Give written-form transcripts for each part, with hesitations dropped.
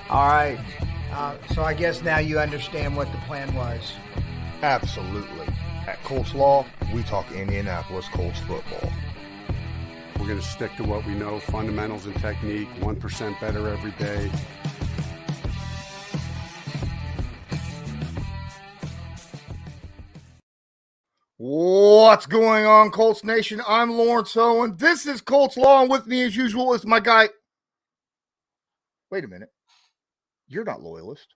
All right. So I guess now you understand what the plan was. Absolutely. At Colts Law, we talk Indianapolis Colts football. We're going to stick to what we know, fundamentals and technique, 1% better every day. What's going on, Colts Nation? I'm Lawrence Owen. This is Colts Law, and with me as usual is my guy. Wait a minute. You're not Loyalist.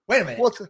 Wait a minute. What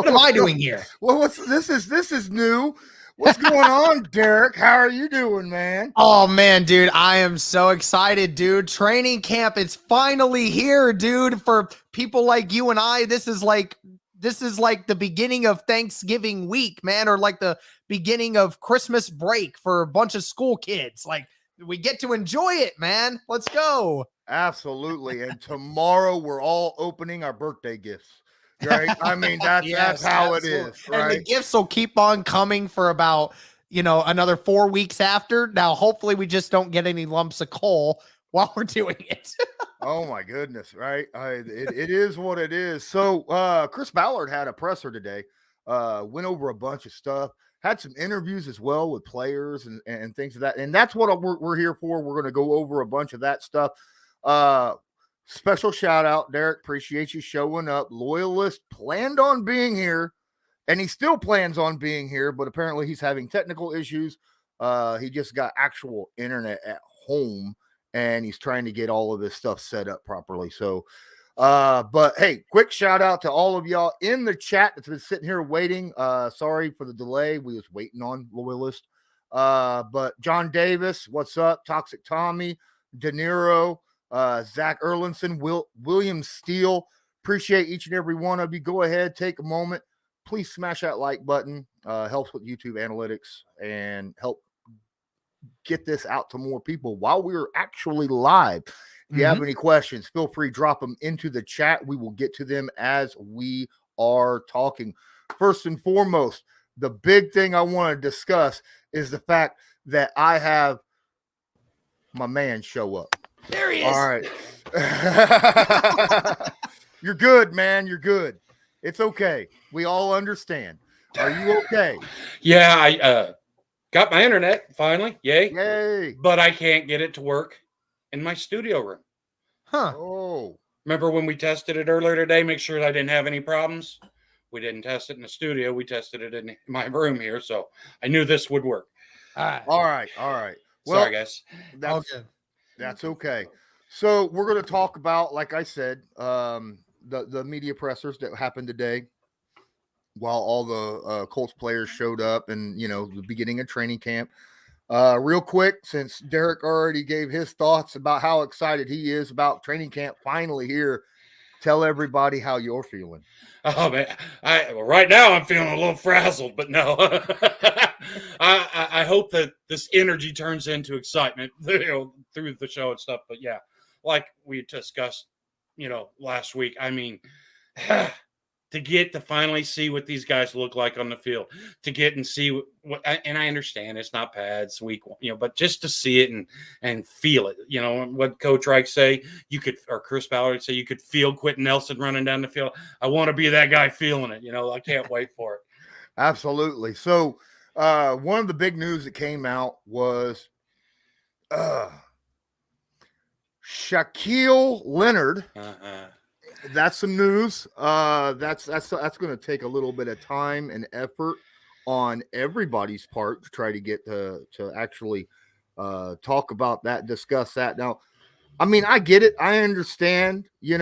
am I doing here? Well, this is new. What's going on, Derek? How are you doing, man? Oh, man, dude, I am so excited, dude. Training camp is finally here, dude. For people like you and I, this is like the beginning of Thanksgiving week, man, or like the beginning of Christmas break for a bunch of school kids. Like, we get to enjoy it, man. Let's go. Absolutely. And tomorrow we're all opening our birthday gifts. Right? I mean, that's how absolutely. it is. Right? And the gifts will keep on coming for about, another 4 weeks after. Now, hopefully we just don't get any lumps of coal while we're doing it. Oh my goodness. Right. It is what it is. So, Chris Ballard had a presser today, went over a bunch of stuff, had some interviews as well with players and things of that. And that's what we're here for. We're going to go over a bunch of that stuff. Special shout out, Derek. Appreciate you showing up. Loyalist planned on being here, and he still plans on being here, but apparently he's having technical issues. He just got actual internet at home, and he's trying to get all of this stuff set up properly. So, but hey, quick shout out to all of y'all in the chat that's been sitting here waiting. Sorry for the delay. We was waiting on Loyalist. But John Davis, what's up? Toxic Tommy, De Niro, Zach Erlinson, William Steele. Appreciate each and every one of you. Go ahead, take a moment. Please smash that like button. Helps with YouTube analytics and help get this out to more people while we're actually live. If you have any questions, feel free, drop them into the chat. We will get to them as we are talking. First and foremost, the big thing I want to discuss is the fact that I have my man show up. There he is. All right. You're good, man. You're good. It's okay. We all understand. Are you okay? Yeah, I got my internet finally. Yay. Yay. But I can't get it to work in my studio room. Huh. Oh. Remember when we tested it earlier today, make sure I didn't have any problems? We didn't test it in the studio. We tested it in my room here, so I knew this would work. All right. Well, sorry, guys. That's okay. So we're going to talk about, like I said, the media pressers that happened today while all the Colts players showed up and, the beginning of training camp. Real quick, since Derek already gave his thoughts about how excited he is about training camp finally here, tell everybody how you're feeling. Oh, man. Right now I'm feeling a little frazzled, but no. I hope that this energy turns into excitement, through the show and stuff. But yeah, like we discussed, last week, I mean, to get to finally see what these guys look like on the field, to get and see what, and I understand it's not pads week, but just to see it and feel it, what Coach Reich say, or Chris Ballard say, you could feel Quentin Nelson running down the field. I want to be that guy feeling it. I can't wait for it. Absolutely. So, one of the big news that came out was Shaquille Leonard. That's some news. That's going to take a little bit of time and effort on everybody's part to try to get to actually talk about that, discuss that. Now, I mean, I get it. I understand. He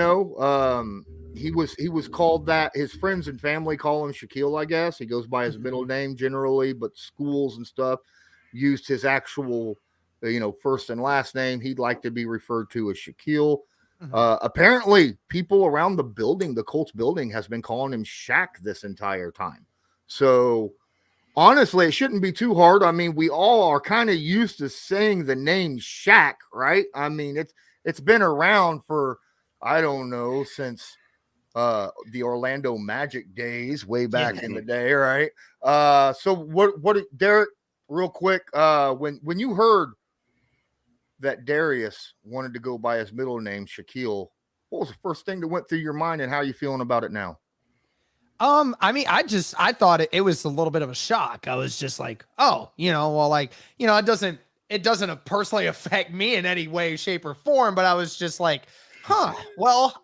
was called that. His friends and family call him Shaquille, I guess. He goes by his middle name generally, but schools and stuff used his actual, first and last name. He'd like to be referred to as Shaquille. Apparently, people around the building, the Colts building, has been calling him Shaq this entire time. So, honestly, it shouldn't be too hard. I mean, we all are kind of used to saying the name Shaq, right? I mean, it's been around for, I don't know, since the Orlando Magic days, way back in the day, right? So, what, Derek, real quick, when you heard that Darius wanted to go by his middle name, Shaquille, what was the first thing that went through your mind, and how are you feeling about it now? I mean, I thought it was a little bit of a shock. I was just like, oh, well, like, it doesn't personally affect me in any way, shape, or form, but I was just like, well,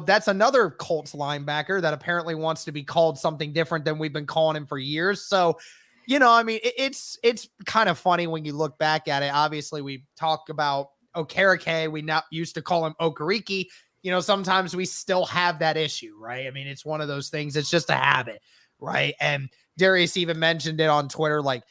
that's another Colts linebacker that apparently wants to be called something different than we've been calling him for years. So, I mean, it's kind of funny when you look back at it. Obviously, we talk about Okereke. We now used to call him Okereke. Sometimes we still have that issue, right? I mean, it's one of those things. It's just a habit, right? And Darius even mentioned it on Twitter, like,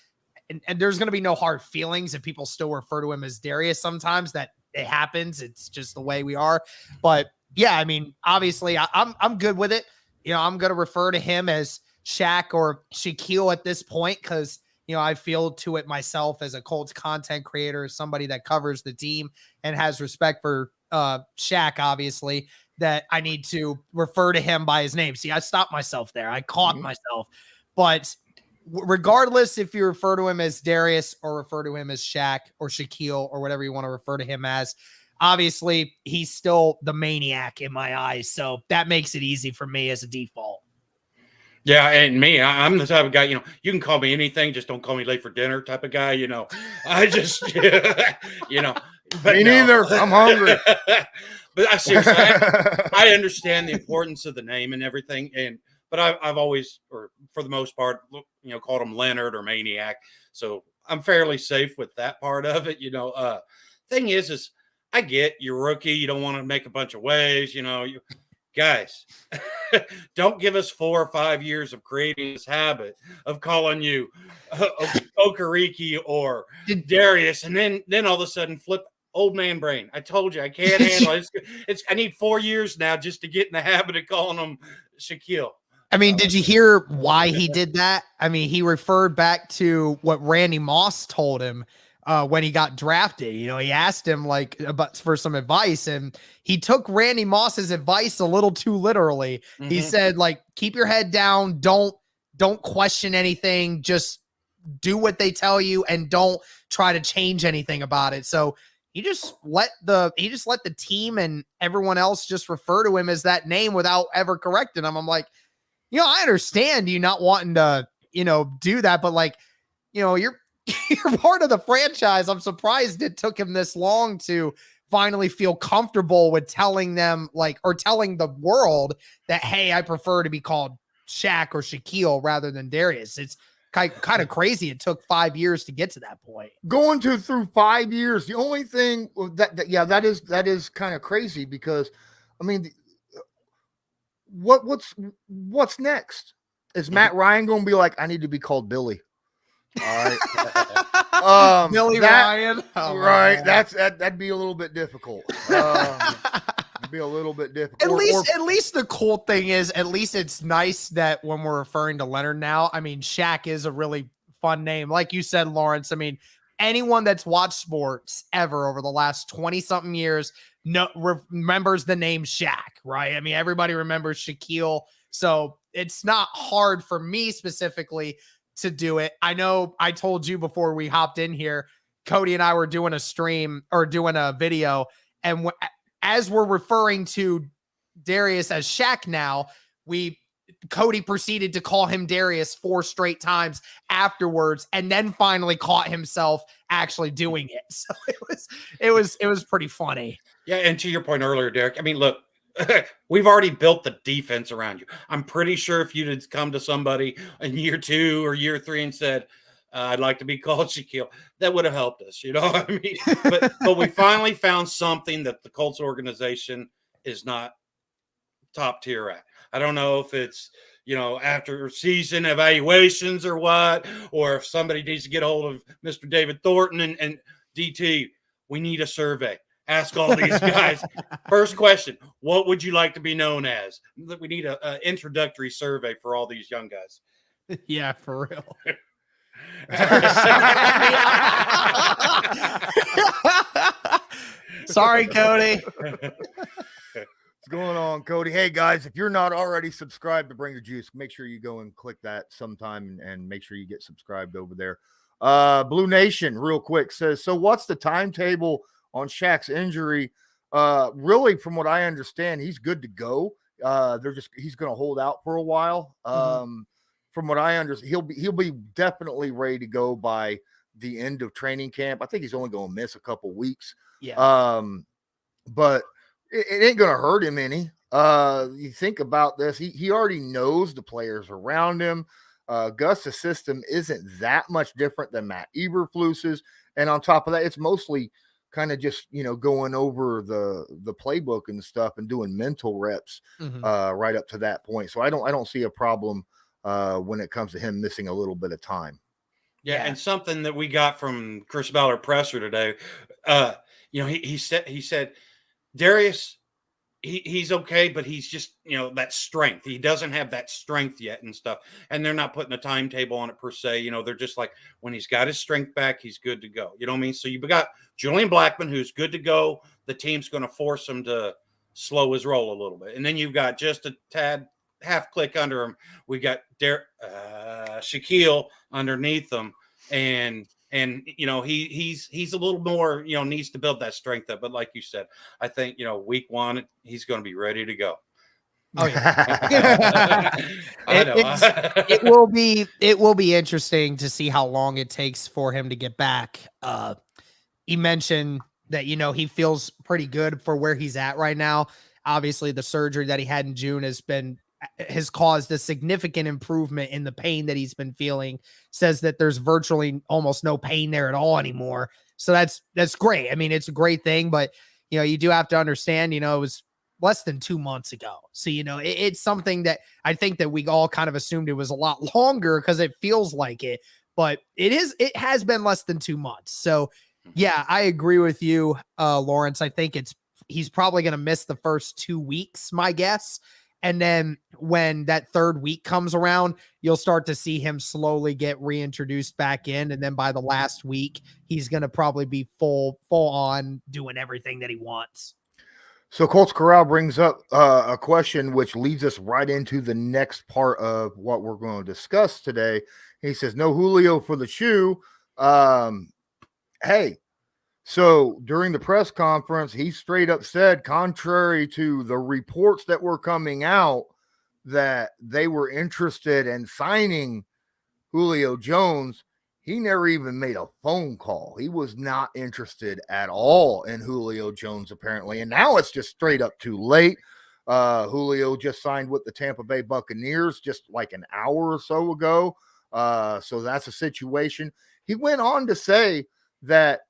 and there's going to be no hard feelings if people still refer to him as Darius sometimes. That it happens. It's just the way we are. But yeah, I mean, obviously, I'm good with it. I'm going to refer to him as Shaq or Shaquille at this point because, I feel to it myself as a Colts content creator, somebody that covers the team and has respect for Shaq, obviously, that I need to refer to him by his name. See, I stopped myself there. I caught myself. But regardless if you refer to him as Darius or refer to him as Shaq or Shaquille or whatever you want to refer to him as, obviously, he's still the maniac in my eyes. So that makes it easy for me as a default. Yeah, and me, I'm the type of guy, you can call me anything, just don't call me late for dinner type of guy, I just, but me neither. I'm hungry. But I seriously, I understand the importance of the name and everything. But I've always, or for the most part, called him Leonard or Maniac. So I'm fairly safe with that part of it. Thing is I get you're rookie. You don't want to make a bunch of waves, guys, don't give us 4 or 5 years of creating this habit of calling you Okereke or Darius, and then all of a sudden flip old man brain. I told you I can't handle it. I need 4 years now just to get in the habit of calling him Shaquille. I mean, did you hear why he did that? I mean, he referred back to what Randy Moss told him when he got drafted. He asked him for some advice, and he took Randy Moss's advice a little too literally. Mm-hmm. He said, keep your head down. Don't question anything. Just do what they tell you and don't try to change anything about it. So he just let the team and everyone else just refer to him as that name without ever correcting him. I'm like, I understand you not wanting to, do that, but you're part of the franchise. I'm surprised it took him this long to finally feel comfortable with telling them or telling the world that, hey, I prefer to be called Shaq or Shaquille rather than Darius. It's kind of crazy. It took 5 years to get to that point. Going through 5 years, the only thing that is kind of crazy because, I mean, what's next? Is Matt Ryan going to be like, I need to be called Billy? All right. Billy Ryan. Oh, right. That'd be a little bit difficult. It'd be a little bit difficult. At least the cool thing is, at least it's nice that when we're referring to Leonard now, I mean, Shaq is a really fun name. Like you said, Lawrence, I mean, anyone that's watched sports ever over the last 20 something years remembers the name Shaq, right? I mean, everybody remembers Shaquille. So it's not hard for me specifically to do it. I know I told you before we hopped in here, Cody and I were doing a stream or doing a video. And as we're referring to Darius as Shaq now, Cody proceeded to call him Darius 4 straight times afterwards, and then finally caught himself actually doing it. So it was pretty funny. Yeah, and to your point earlier, Derek, I mean, look, we've already built the defense around you. I'm pretty sure if you'd have come to somebody in year 2 or year 3 and said, I'd like to be called Shaquille, that would have helped us, what I mean? But we finally found something that the Colts organization is not top tier at. I don't know if it's, after season evaluations or what, or if somebody needs to get a hold of Mr. David Thornton and DT, we need a survey. Ask all these guys. First question, what would you like to be known as? We need an introductory survey for all these young guys. Yeah, for real. Sorry, Cody. What's going on, Cody? Hey, guys, if you're not already subscribed to Bring the Juice, make sure you go and click that sometime and make sure you get subscribed over there. Blue Nation, real quick, says, so what's the timetable on Shaq's injury? Really, from what I understand, he's good to go. He's going to hold out for a while. From what I understand, he'll be definitely ready to go by the end of training camp. I think he's only going to miss a couple weeks. Yeah. But it ain't going to hurt him any. You think about this, he already knows the players around him. Gus's system isn't that much different than Matt Eberflus's. And on top of that, it's mostly kind of just, going over the playbook and stuff and doing mental reps right up to that point. So I don't see a problem when it comes to him missing a little bit of time. Yeah. And something that we got from Chris Ballard presser today, he said, Darius, he's okay, but he's just, that strength. He doesn't have that strength yet and stuff. And they're not putting a timetable on it per se. They're just like, when he's got his strength back, he's good to go. You know what I mean? So you've got Julian Blackmon, who's good to go. The team's going to force him to slow his roll a little bit. And then you've got just a tad half click under him. We got Shaquille underneath him. And he's a little more, needs to build that strength up. But like you said, I think, week 1, he's going to be ready to go. Oh yeah. It will be interesting to see how long it takes for him to get back. He mentioned that, he feels pretty good for where he's at right now. Obviously the surgery that he had in June has caused a significant improvement in the pain that he's been feeling. Says that there's virtually almost no pain there at all anymore. So that's great. I mean, it's a great thing, but you do have to understand, it was less than 2 months ago. So, it's something that I think that we all kind of assumed it was a lot longer because it feels like it, but it has been less than 2 months. So yeah, I agree with you, Lawrence. I think he's probably going to miss the first 2 weeks, my guess. And then when that third week comes around, you'll start to see him slowly get reintroduced back in. And then by the last week, he's going to probably be full on doing everything that he wants. So Colts Corral brings up a question which leads us right into the next part of what we're going to discuss today. He says, no Julio for the shoe. Hey, so during the press conference, he straight up said, contrary to the reports that were coming out, that they were interested in signing Julio Jones. He never even made a phone call. He was not interested at all in Julio Jones, apparently. And now it's just straight up too late. Julio just signed with the Tampa Bay Buccaneers just like an hour or so ago. So that's a situation. He went on to say that,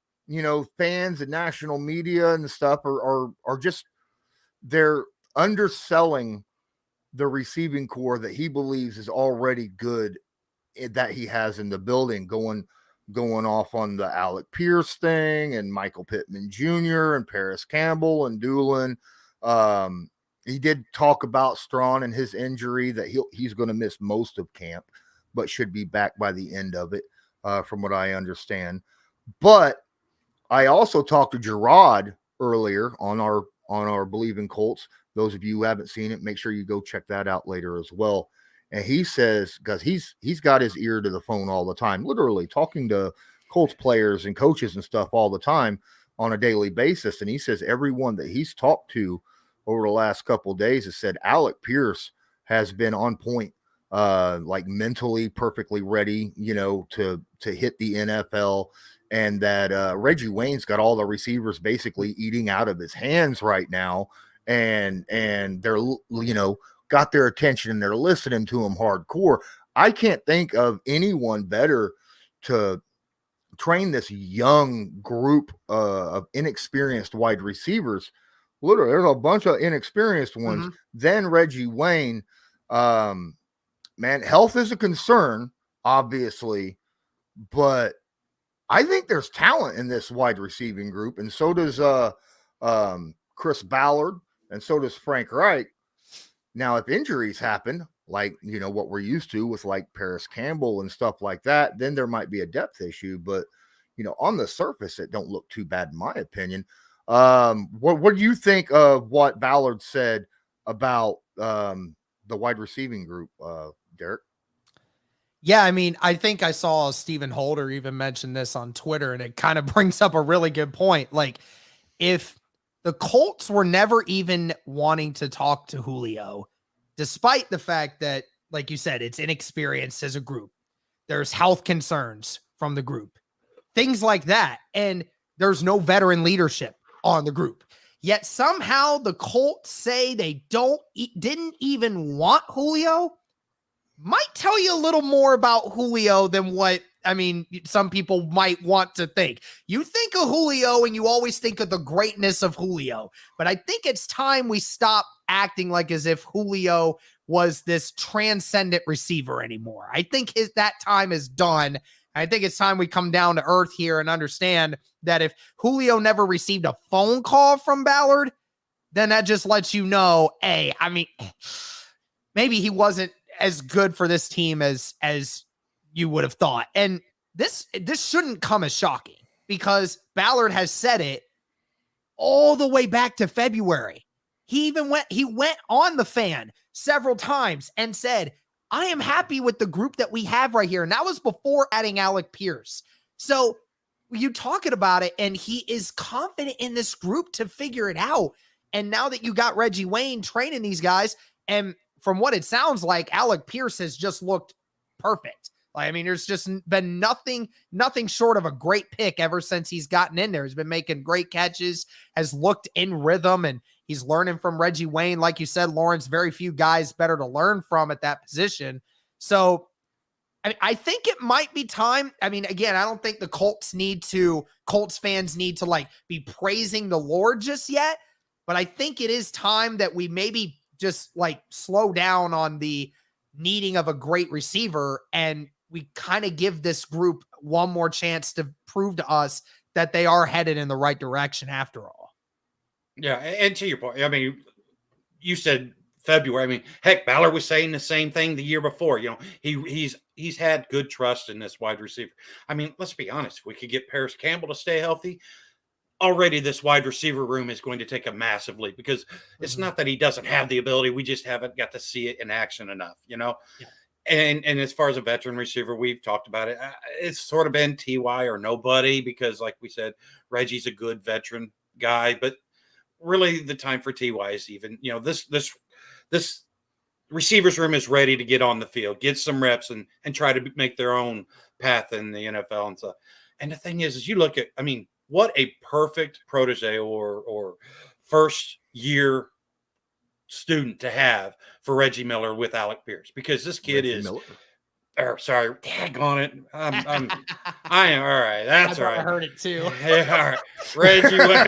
fans and national media and stuff are just, they're underselling the receiving core that he believes is already good that he has in the building, going off on the Alec Pierce thing and Michael Pittman Jr. and Paris Campbell and Doolin. He did talk about Strawn and his injury, that he's going to miss most of camp, but should be back by the end of it, from what I understand. But I also talked to Gerard earlier on our Believe in Colts. Those of you who haven't seen it, make sure you go check that out later as well. And he says, because he's got his ear to the phone all the time, literally talking to Colts players and coaches and stuff all the time on a daily basis. And he says everyone that he's talked to over the last couple of days has said Alec Pierce has been on point, like mentally perfectly ready, to hit the NFL. And that Reggie Wayne's got all the receivers basically eating out of his hands right now. And they're, got their attention and they're listening to him hardcore. I can't think of anyone better to train this young group of inexperienced wide receivers. Literally, there's a bunch of inexperienced ones. Then Reggie Wayne. Man, health is a concern, obviously, but I think there's talent in this wide receiving group, and so does Chris Ballard, and so does Frank Reich. Now, if injuries happen, like, what we're used to with like Paris Campbell and stuff like that, then there might be a depth issue. But, on the surface, it don't look too bad, in my opinion. What do you think of what Ballard said about the wide receiving group, Derek? Yeah, I mean, I think I saw Stephen Holder even mention this on Twitter, and it kind of brings up a really good point. Like, if the Colts were never even wanting to talk to Julio, despite the fact that, like you said, it's inexperienced as a group. There's health concerns from the group, things like that. And there's no veteran leadership on the group. Yet somehow the Colts say they didn't even want Julio. Might tell you a little more about Julio than what, some people might want to think. You think of Julio and you always think of the greatness of Julio, but I think it's time we stop acting like as if Julio was this transcendent receiver anymore. I think that time is done. I think it's time we come down to earth here and understand that if Julio never received a phone call from Ballard, then that just lets you know, hey, maybe he wasn't as good for this team as you would have thought. And this shouldn't come as shocking because Ballard has said it all the way back to February. He went on the Fan several times and said, I am happy with the group that we have right here. And that was before adding Alec Pierce. So you talking about it, and he is confident in this group to figure it out. And now that you got Reggie Wayne training these guys, and from what it sounds like, Alec Pierce has just looked perfect. There's just been nothing short of a great pick ever since he's gotten in there. He's been making great catches, has looked in rhythm, and he's learning from Reggie Wayne. Like you said, Lawrence, very few guys better to learn from at that position. So I think it might be time. Again, I don't think the Colts fans need to be praising the Lord just yet, but I think it is time that we maybe just slow down on the needing of a great receiver, and we kind of give this group one more chance to prove to us that they are headed in the right direction after all. Yeah. And to your point, you said February. Heck, Ballard was saying the same thing the year before. He's had good trust in this wide receiver. Let's be honest. If we could get Paris Campbell to stay healthy, already this wide receiver room is going to take a massive leap because it's not that he doesn't have the ability. We just haven't got to see it in action enough, Yeah. And as far as a veteran receiver, we've talked about it. It's sort of been TY or nobody because, like we said, Reggie's a good veteran guy, but really the time for TY is even. This receivers room is ready to get on the field, get some reps, and try to make their own path in the NFL and stuff. And the thing is you look at, what a perfect protege or first year student to have for Reggie Miller with Alec Pierce, because this kid daggone it. I am all right. That's all right. I heard it too. Yeah, all right. Reggie Wayne.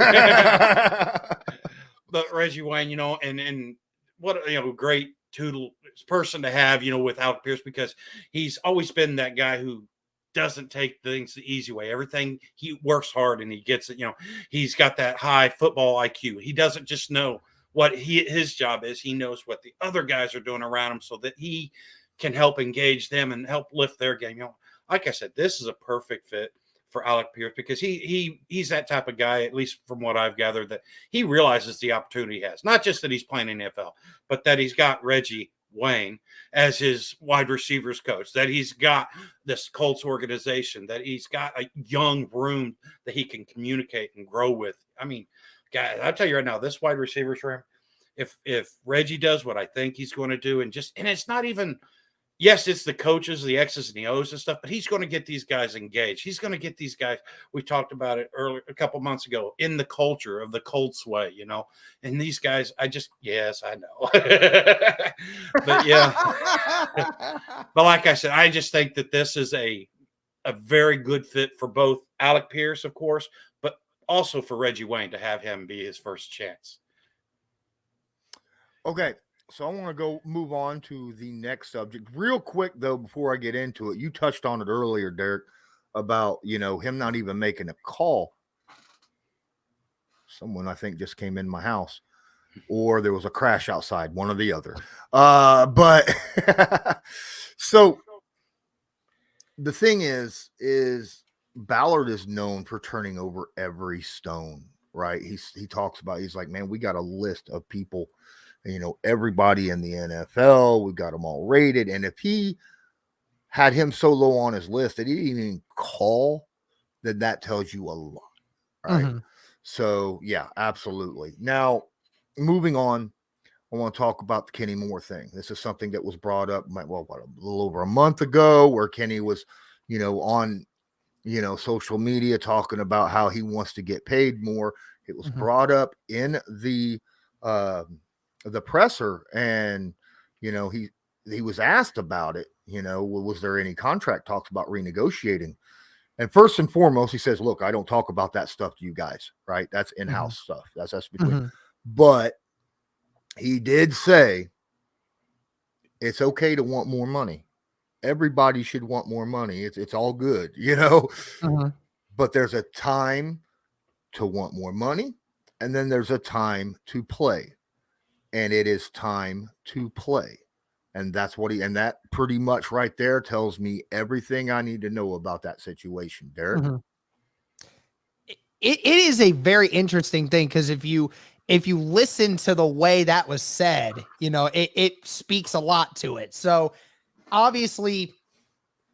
But Reggie Wayne, and what great person to have, with Alec Pierce, because he's always been that guy who doesn't take things the easy way. Everything, he works hard and he gets it. He's got that high football IQ. He doesn't just know what his job is. He knows what the other guys are doing around him so that he can help engage them and help lift their game. Like I said, this is a perfect fit for Alec Pierce because he's that type of guy, at least from what I've gathered, that he realizes the opportunity he has. Not just that he's playing in the NFL, but that he's got Reggie Wayne as his wide receivers coach, that he's got this Colts organization, that he's got a young room that he can communicate and grow with. Guys, I'll tell you right now, this wide receivers room, if Reggie does what I think he's going to do, and it's not even, yes, it's the coaches, the X's and the O's and stuff, but he's going to get these guys engaged. He's going to get these guys, we talked about it earlier, a couple months ago, in the culture of the Colts way, and these guys, yes, I know. But yeah, but like I said, I just think that this is a very good fit for both Alec Pierce, of course, but also for Reggie Wayne to have him be his first chance. Okay. So I want to move on to the next subject real quick, though, before I get into it. You touched on it earlier, Derek, about, him not even making a call. Someone, I think, just came in my house, or there was a crash outside, one or the other. But so the thing is Ballard is known for turning over every stone, right? He talks about, he's like, man, we got a list of people, everybody in the NFL, we got them all rated. And if he had him so low on his list that he didn't even call, then that tells you a lot, right? Mm-hmm. So yeah, absolutely. Now, moving on, I want to talk about the Kenny Moore thing. This is something that was brought up, a little over a month ago, where Kenny was, on, social media talking about how he wants to get paid more. It was brought up in uh, the presser, and he was asked about it. Was there any contract talks about renegotiating? And first and foremost, he says, "Look, I don't talk about that stuff to you guys, right? That's in-house stuff. That's between." But he did say it's okay to want more money. Everybody should want more money. It's all good, But there's a time to want more money, and then there's a time to play. And it is time to play. And that's what and that pretty much right there tells me everything I need to know about that situation, Derek. It is a very interesting thing, because if you listen to the way that was said, it speaks a lot to it. So obviously,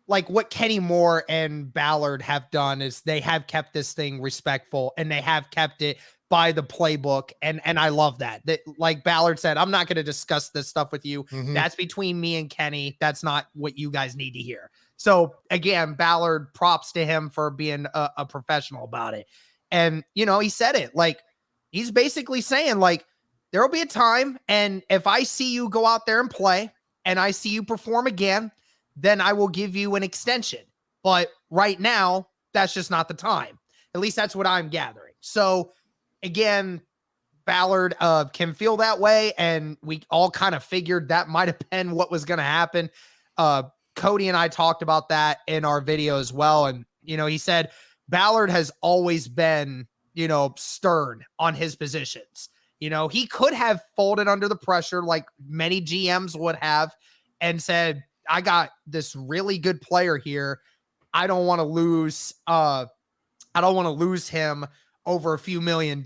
like, what Kenny Moore and Ballard have done is they have kept this thing respectful, and they have kept it by the playbook. And I love that. Like Ballard said, I'm not going to discuss this stuff with you. That's between me and Kenny. That's not what you guys need to hear. So again, Ballard, props to him for being a professional about it. And, he said it, like, he's basically saying, like, there'll be a time, and if I see you go out there and play and I see you perform again, then I will give you an extension. But right now, that's just not the time. At least that's what I'm gathering. So again, Ballard can feel that way, and we all kind of figured that might have been what was going to happen. Cody and I talked about that in our video as well. And, he said Ballard has always been, stern on his positions. He could have folded under the pressure like many GMs would have and said, I got this really good player here. I don't want to lose. I don't want to lose him over a few $1 million.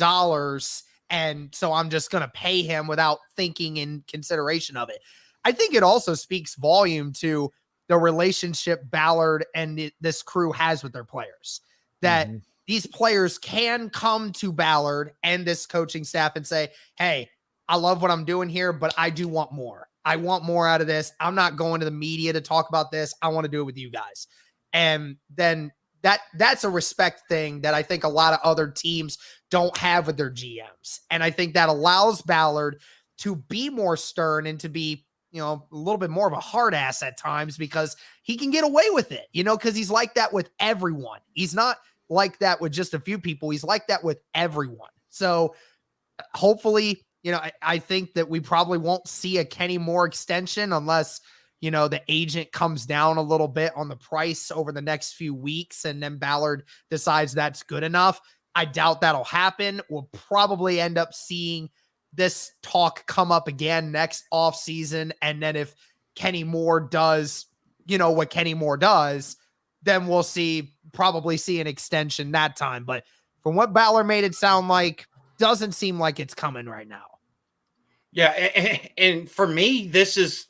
And so I'm just going to pay him without thinking in consideration of it. I think it also speaks volume to the relationship Ballard and this crew has with their players, that these players can come to Ballard and this coaching staff and say, hey, I love what I'm doing here, but I do want more. I want more out of this. I'm not going to the media to talk about this. I want to do it with you guys. And then that's a respect thing that I think a lot of other teams don't have with their GMs. And I think that allows Ballard to be more stern and to be, a little bit more of a hard ass at times, because he can get away with it, because he's like that with everyone. He's not like that with just a few people. He's like that with everyone. So hopefully, I think that we probably won't see a Kenny Moore extension unless, the agent comes down a little bit on the price over the next few weeks, and then Ballard decides that's good enough. I doubt that'll happen. We'll probably end up seeing this talk come up again next offseason. And then if Kenny Moore does, what Kenny Moore does, then we'll probably see an extension that time. But from what Ballard made it sound like, doesn't seem like it's coming right now. Yeah. And for me, this is,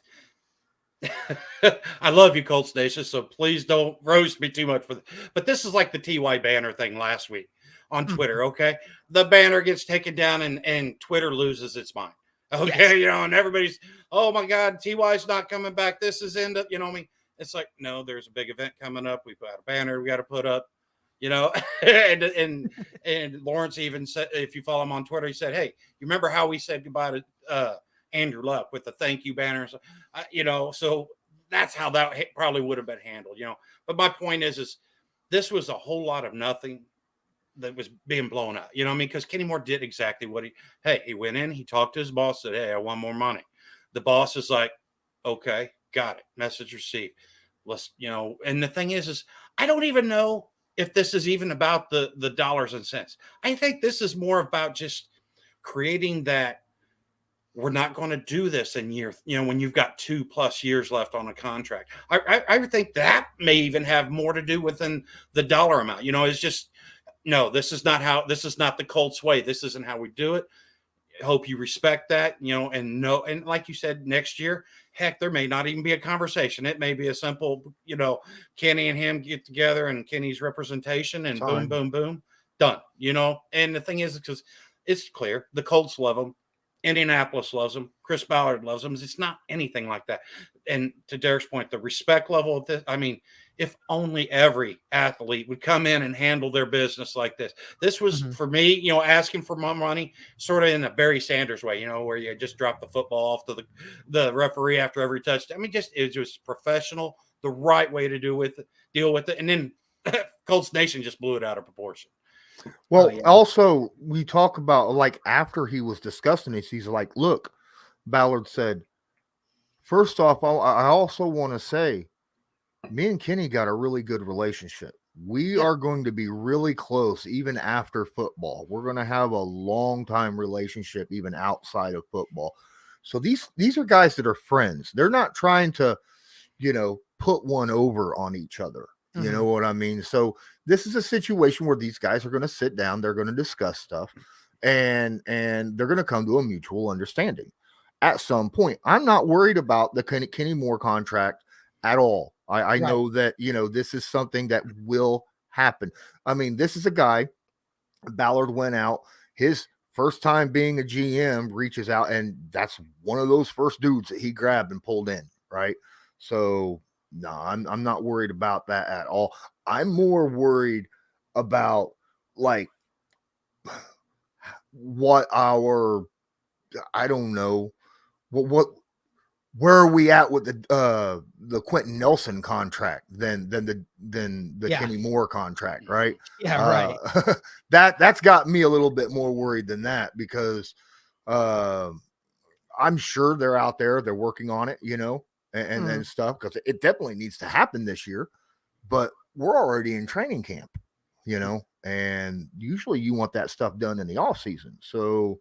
I love you, Colts Nation, so please don't roast me too much for this. But this is like the TY banner thing last week on Twitter, okay? The banner gets taken down and Twitter loses its mind. Okay, yes. And everybody's, oh my God, TY's not coming back. This is end up, It's like, no, there's a big event coming up. We've got a banner we got to put up, and Lawrence even said, if you follow him on Twitter, he said, hey, you remember how we said goodbye to Andrew Luck with the thank you banner? So that's how that probably would have been handled, But my point is this was a whole lot of nothing that was being blown out, because Kenny Moore did exactly what he went in, he talked to his boss, said, hey, I want more money. The boss is like, okay, got it. Message received. Let's, and the thing is I don't even know if this is even about the dollars and cents. I think this is more about just creating that we're not going to do this in when you've got 2+ years left on a contract. I think that may even have more to do within the dollar amount. It's just, no, this is not the Colts way. This isn't how we do it. Hope you respect that, and like you said, next year, heck, there may not even be a conversation. It may be a simple, Kenny and him get together and Kenny's representation and boom, boom, boom. done, you know. And the thing is, because it's clear the Colts love him, Indianapolis loves him, Chris Ballard loves him. It's not anything like that. And to Derek's point, the respect level of this, I mean, if only every athlete would come in and handle their business like this. This was for me, you know, asking for my money, sort of in a Barry Sanders way, you know, where you just drop the football off to the referee after every touchdown. I mean, it was professional, the right way to deal with it. And then Colts Nation just blew it out of proportion. Well, also we talk about, like, after he was discussing this, he's like, look, Ballard said, first off, I also want to say, me and Kenny got a really good relationship. We are going to be really close even after football. We're going to have a long time relationship even outside of football. So these are guys that are friends. They're not trying to, you know, put one over on each other. You know what I mean? So this is a situation where these guys are going to sit down, they're going to discuss stuff, and they're going to come to a mutual understanding at some point. I'm not worried about the Kenny Moore contract at all. I know that, you know, this is something that will happen. I mean, this is a guy, Ballard went out, his first time being a GM, reaches out, and that's one of those first dudes that he grabbed and pulled in, right? So no, I'm not worried about that at all. I'm more worried about, like, what I don't know, where are we at with the Quentin Nelson contract than the Kenny Moore contract, right? Yeah, right. That's got me a little bit more worried than that, because I'm sure they're out there, they're working on it, you know, and stuff, because it definitely needs to happen this year. But we're already in training camp, you know, and usually you want that stuff done in the off season. So,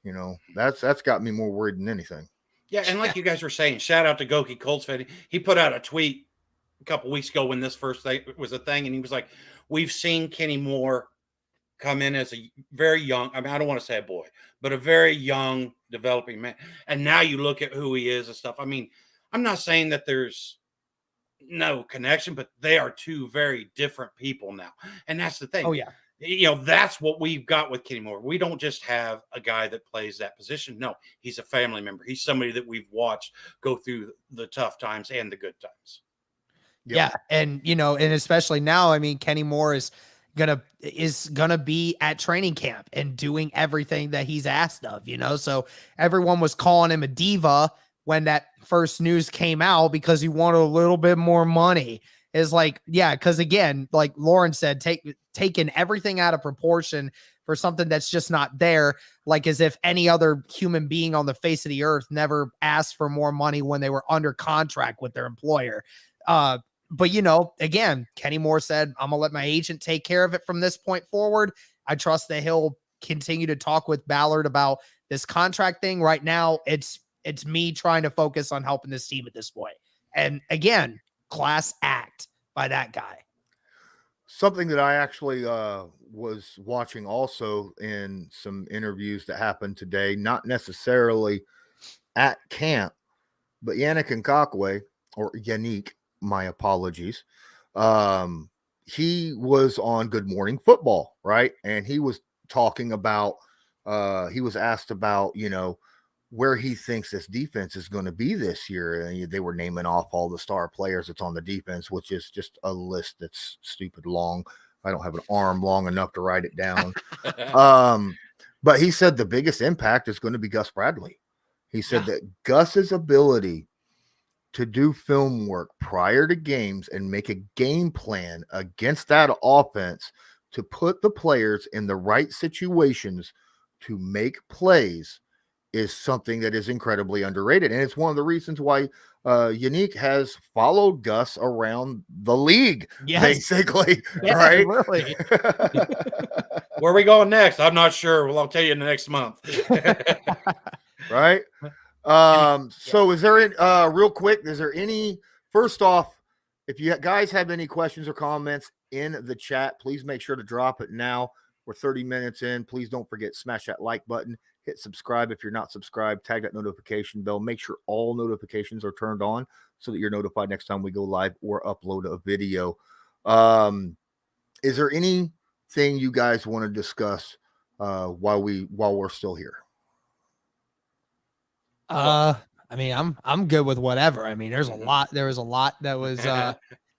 you know, that's got me more worried than anything. Yeah, and like you guys were saying, shout out to Goki Colts fan. He put out a tweet a couple weeks ago when this first thing was a thing, and he was like, "We've seen Kenny Moore come in as a very young, I mean, I don't want to say a boy, but a very young developing man. And now you look at who he is and stuff. I mean, I'm not saying that there's no connection, but they are two very different people now. And that's the thing. Oh, yeah. You know, that's what we've got with Kenny Moore. We don't just have a guy that plays that position. No, he's a family member. He's somebody that we've watched go through the tough times and the good times. Yeah. And, you know, and especially now, I mean, Kenny Moore is gonna be at training camp and doing everything that he's asked of, you know. So everyone was calling him a diva when that first news came out because he wanted a little bit more money. Is like, yeah, because again, like Lauren said, taking everything out of proportion for something that's just not there, like as if any other human being on the face of the earth never asked for more money when they were under contract with their employer. But, you know, again, Kenny Moore said, I'm going to let my agent take care of it from this point forward. I trust that he'll continue to talk with Ballard about this contract thing. Right now, it's me trying to focus on helping this team at this point. And again, class act by that guy. Something that I actually was watching also in some interviews that happened today, not necessarily at camp, but Yannick Ngakoue, or Yannick, my apologies. He was on Good Morning Football, right? And he was talking about, he was asked about, you know, where he thinks this defense is going to be this year. And they were naming off all the star players that's on the defense, which is just a list that's stupid long. I don't have an arm long enough to write it down. But he said the biggest impact is going to be Gus Bradley. He said that Gus's ability to do film work prior to games and make a game plan against that offense to put the players in the right situations to make plays is something that is incredibly underrated. And it's one of the reasons why Yannick has followed Gus around the league, basically. Right? Really. Where are we going next? I'm not sure. Well, I'll tell you in the next month. Right? So is there real quick, is there any, first off, if you guys have any questions or comments in the chat, please make sure to drop it now. We're 30 minutes in. Please don't forget, smash that like button, hit subscribe if you're not subscribed, tag that notification bell, make sure all notifications are turned on so that you're notified next time we go live or upload a video. Is there any anything you guys want to discuss while we're still here? I mean, I'm good with whatever. I mean, there was a lot that was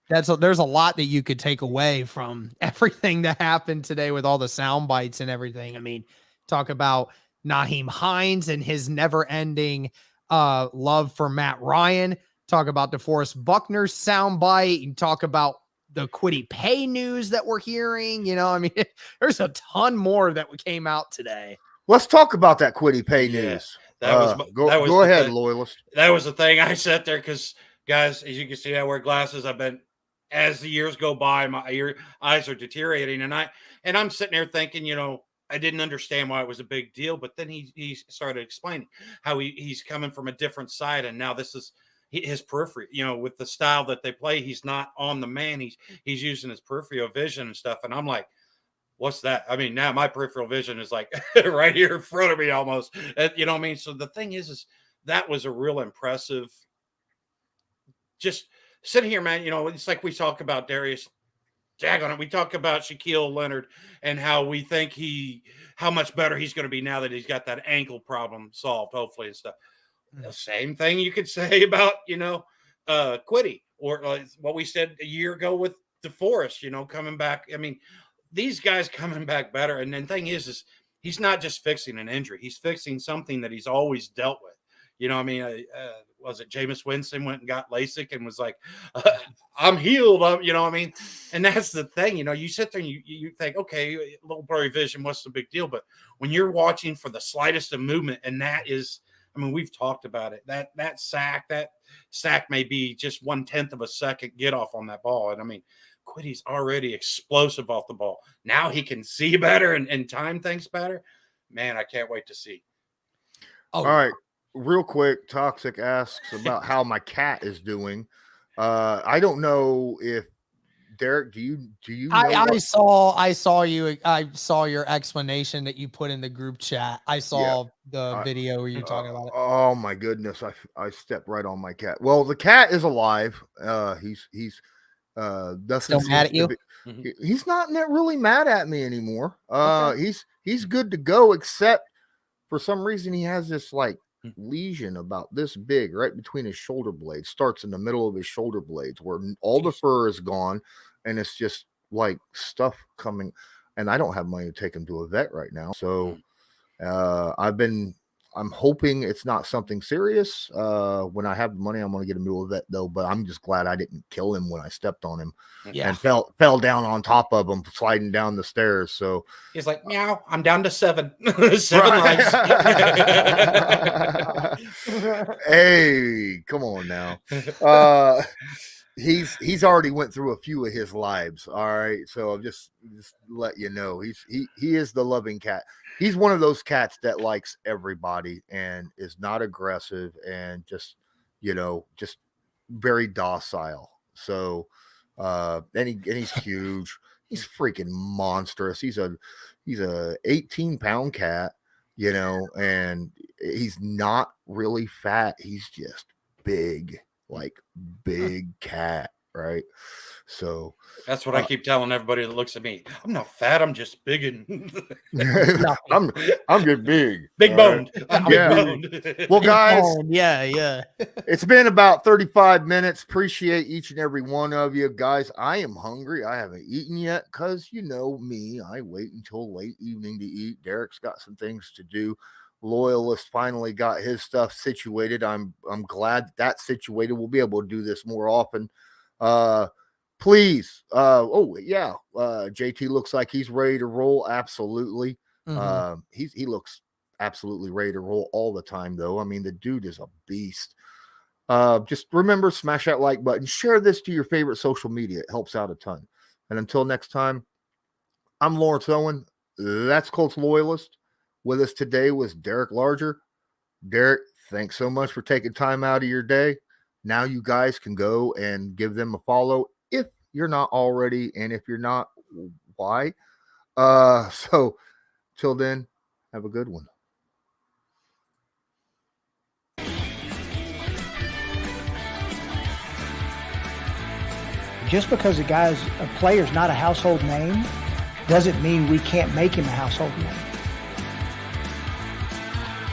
there's a lot that you could take away from everything that happened today with all the sound bites and everything. I mean, talk about Naheem Hines and his never-ending love for Matt Ryan. Talk about DeForest Buckner's soundbite, and talk about the Kwity Paye news that we're hearing. You know, I mean, there's a ton more that came out today. Let's talk about that Kwity Paye news. Go ahead, Loyalist. That was the thing. I sat there because, guys, as you can see, I wear glasses. As the years go by, my eyes are deteriorating, and I'm sitting there thinking, you know, I didn't understand why it was a big deal, but then he started explaining how he's coming from a different side, and now this is his periphery. You know, with the style that they play, he's not on the man. He's using his peripheral vision and stuff, and I'm like, what's that? I mean, now my peripheral vision is like right here in front of me almost. You know what I mean? So the thing is that was a real impressive. Just sitting here, man. You know, it's like we talk about Darius. Daggone it. We talk about Shaquille Leonard and how we think how much better he's going to be now that he's got that ankle problem solved, hopefully, and stuff. The same thing you could say about, you know, Kwity, or what we said a year ago with DeForest, you know, coming back. I mean, these guys coming back better. And then the thing is he's not just fixing an injury. He's fixing something that he's always dealt with. You know, I mean, was it Jameis Winston went and got LASIK and was like, I'm healed. You know what I mean? And that's the thing, you know, you sit there and you think, okay, a little blurry vision, what's the big deal? But when you're watching for the slightest of movement, and that is, I mean, we've talked about it, that sack may be just 1/10 of a second get off on that ball. And I mean, Kwity's already explosive off the ball. Now he can see better and time things better. Man, I can't wait to see. All right. Real quick, Toxic asks about how my cat is doing. I don't know if Derek, do you know? I saw your explanation that you put in the group chat. I saw the video where you're talking about it. Oh my goodness. I stepped right on my cat. Well, the cat is alive. He's still mad at you? He's not really mad at me anymore. Okay. He's good to go, except for some reason he has this like lesion about this big right between his shoulder blades. Starts in the middle of his shoulder blades where all the fur is gone, and it's just like stuff coming. And I don't have money to take him to a vet right now, so I'm hoping it's not something serious. When I have the money, I'm going to get him to a vet, though. But I'm just glad I didn't kill him when I stepped on him and fell down on top of him, sliding down the stairs. So he's like, meow, I'm down to 7. 7 lives. Hey, come on now. He's already went through a few of his lives. All right. So I'll just let you know, he is the loving cat. He's one of those cats that likes everybody and is not aggressive and just very docile. So, and he's huge. He's freaking monstrous. He's a 18-pound cat, and he's not really fat. He's just big, like big cat. Right. So that's what I keep telling everybody that looks at me. I'm not fat. I'm just big and I'm just big boned. Boned. Well, guys, yeah. It's been about 35 minutes. Appreciate each and every one of you guys. I am hungry. I haven't eaten yet because you know me. I wait until late evening to eat. Derek's got some things to do. Loyalist finally got his stuff situated. I'm glad that's situated. We'll be able to do this more often. Please. JT looks like he's ready to roll. Absolutely. He looks absolutely ready to roll all the time, though. I mean, the dude is a beast. Just remember, smash that like button, share this to your favorite social media. It helps out a ton. And until next time, I'm Lawrence Owen. That's Colts Loyalist. With us today was Derek Larger. Derek, thanks so much for taking time out of your day. Now you guys can go and give them a follow if you're not already, and if you're not, why? So till then, have a good one. Just because a player's not a household name doesn't mean we can't make him a household name.